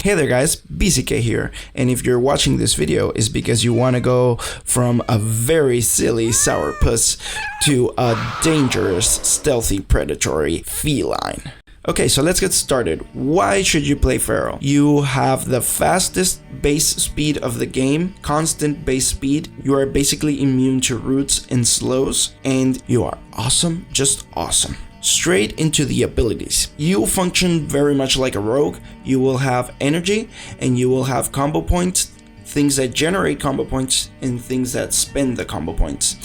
Hey there guys, BCK here, and if you're watching this video it's because you want to go from a very silly sourpuss to a dangerous, stealthy, predatory feline. Okay, so let's get started. Why should you play Feral? You have the fastest base speed of the game, constant base speed. You are basically immune to roots and slows, and you are awesome, just awesome. Straight into the abilities. You function very much like a rogue. You will have energy and you will have combo points, things that generate combo points and things that spend the combo points.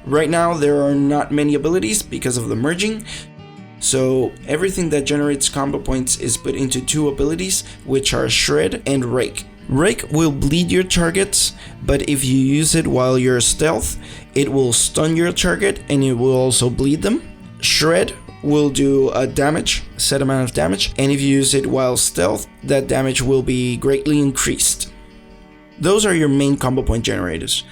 Right now there are not many abilities because of the merging, so everything that generates combo points is put into two abilities, which are Shred and Rake. Rake will bleed your targets, but if you use it while you're stealth, it will stun your target and it will also bleed them. Shred will do a set amount of damage, and if you use it while stealth, that damage will be greatly increased. Those are your main combo point generators.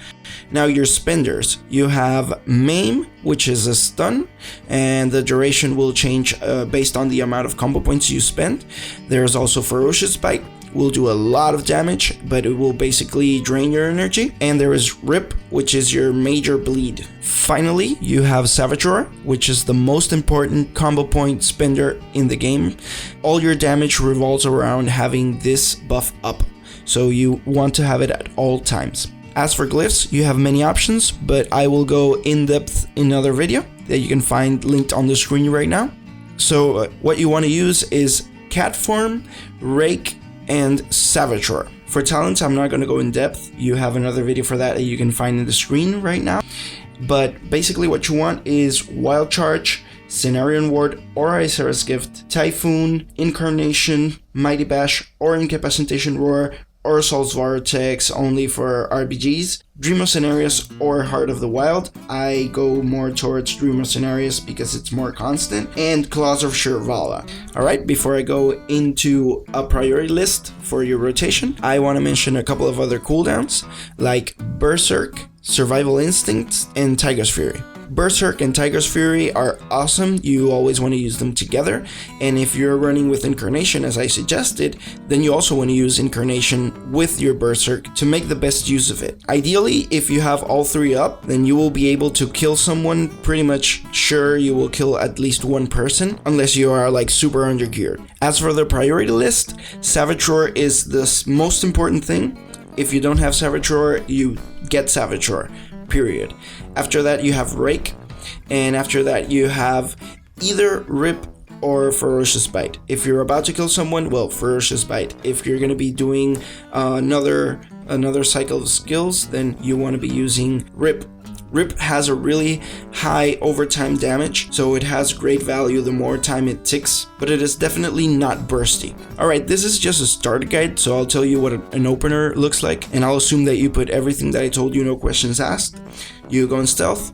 Now your spenders, you have Maim, which is a stun, and the duration will change based on the amount of combo points you spend. There's also Ferocious Bite, will do a lot of damage, but it will basically drain your energy. And there is Rip, which is your major bleed. Finally, you have Savage Roar, which is the most important combo point spender in the game. All your damage revolves around having this buff up, so you want to have it at all times. As for Glyphs, you have many options, but I will go in depth in another video that you can find linked on the screen right now. So what you want to use is Cat Form, Rake, and Savage Roar. For talents, I'm not going to go in depth. You have another video for that you can find in the screen right now. But basically what you want is Wild Charge, Cenarion Ward or Ysera's Gift, Typhoon, Incarnation, Mighty Bash or Incapacitation Roar, or Assault's Vortex only for RBGs, Dream of Cenarius or Heart of the Wild. I go more towards Dream of Cenarius because it's more constant, and Claws of Shirvala. Alright, before I go into a priority list for your rotation, I want to mention a couple of other cooldowns like Berserk, Survival Instincts, and Tiger's Fury. Berserk and Tiger's Fury are awesome. You always want to use them together, and if you're running with Incarnation as I suggested, then you also want to use Incarnation with your Berserk to make the best use of it. Ideally, if you have all three up, then you will be able to kill someone. Pretty much sure you will kill at least one person, unless you are like super undergeared. As for the priority list, Savage Roar is the most important thing. If you don't have Savage Roar, you get Savage Roar, period. After that you have Rake, and after that you have either Rip or Ferocious Bite. If you're about to kill someone, well, Ferocious Bite. If you're going to be doing another cycle of skills, then you want to be using Rip. Rip has a really high overtime damage, so it has great value the more time it ticks, but it is definitely not bursty. Alright, this is just a starter guide, so I'll tell you what an opener looks like, and I'll assume that you put everything that I told you, no questions asked. You go in stealth,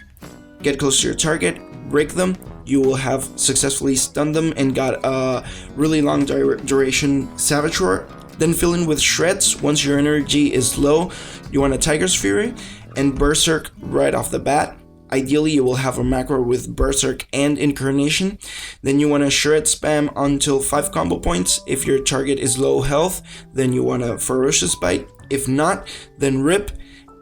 get close to your target, break them, you will have successfully stunned them and got a really long duration Savage Roar. Then fill in with Shreds. Once your energy is low, you want a Tiger's Fury and Berserk right off the bat. Ideally, you will have a macro with Berserk and Incarnation. Then you want to Shred spam until 5 combo points. If your target is low health, then you want a Ferocious Bite. If not, then Rip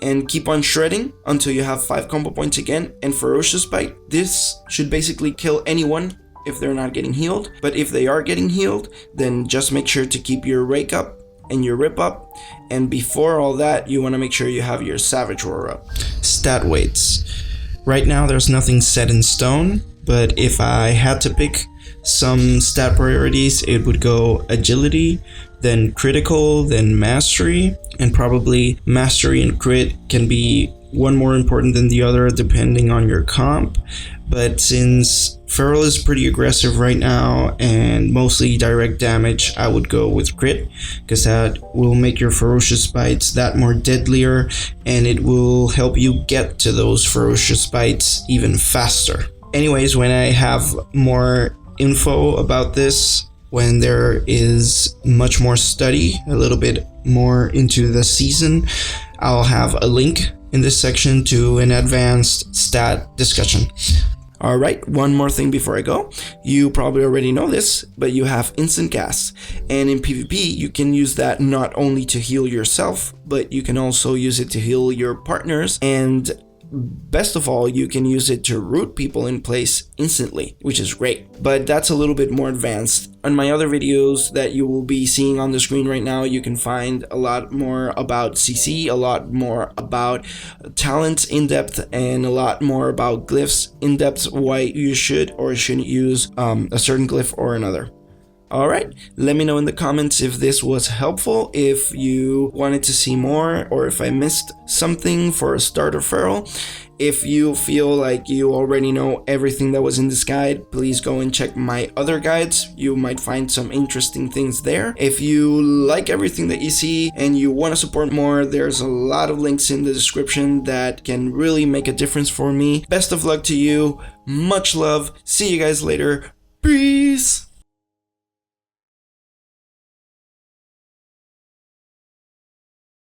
and keep on shredding until you have 5 combo points again and Ferocious Bite. This should basically kill anyone if they're not getting healed, but if they are getting healed, then just make sure to keep your Rake up and your Rip up, and before all that you want to make sure you have your Savage Roar up. Stat weights. Right now there's nothing set in stone, but if I had to pick some stat priorities, it would go Agility, then Critical, then Mastery, and probably Mastery and Crit can be one more important than the other depending on your comp. But since Feral is pretty aggressive right now and mostly direct damage, I would go with Crit, because that will make your Ferocious Bites that more deadlier, and it will help you get to those Ferocious Bites even faster. Anyways, when I have more info about this, when there is much more study, a little bit more into the season, I'll have a link in this section to an advanced stat discussion. Alright, one more thing before I go. You probably already know this, but you have instant cast. And in PvP, you can use that not only to heal yourself, but you can also use it to heal your partners, and best of all, you can use it to root people in place instantly, which is great. But that's a little bit more advanced. On my other videos that you will be seeing on the screen right now, you can find a lot more about CC, a lot more about talents in depth, and a lot more about glyphs in depth, why you should or shouldn't use a certain glyph or another. Alright, let me know in the comments if this was helpful, if you wanted to see more, or if I missed something for a starter feral. If you feel like you already know everything that was in this guide, please go and check my other guides. You might find some interesting things there. If you like everything that you see and you want to support more, there's a lot of links in the description that can really make a difference for me. Best of luck to you. Much love. See you guys later. Peace.